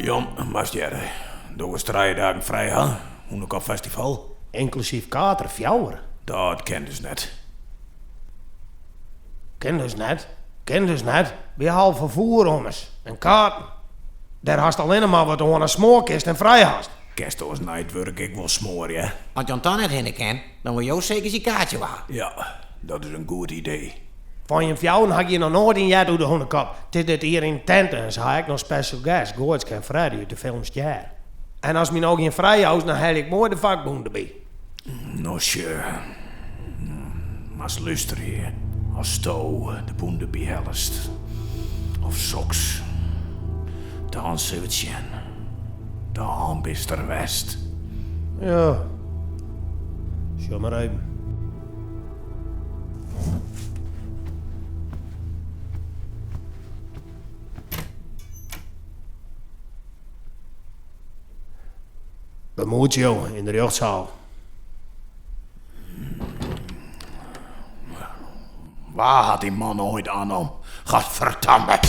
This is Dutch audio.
John, Bastjerde. Doe eens 3 dagen vrij, hè? Hûnekopfestival. Inclusief kaarten, fjouwer. Dat ken dus net. Ken dus net. Weer half vervoer, jongens. En kaarten. Daar hast alleen maar wat aan een smoorkist en vrij hast. Kerst als nijdwerk ik wel smoor, ja? Als je dan net heen kent, dan wil je ook zeker zijn kaartje waar. Ja, dat is een goed idee. Van je fjouwen had je nog nooit in jaar door de Hûnekop. Het is dit hier in tent en zo heb ik nog special guest. Goorts en Freddy uit de films jaar. En als me nog geen vrij houdt, dan heb ik mooi de vakboen erbij. Nou, sure. Maar luister hier. Als sto de boende behelst. Of soks. Dan zullen we het zien. Dan bist er west. Ja. Zo maar even. Bemoeit jou in de rechtszaal. Waar had die man ooit aan om? Gadverdamme.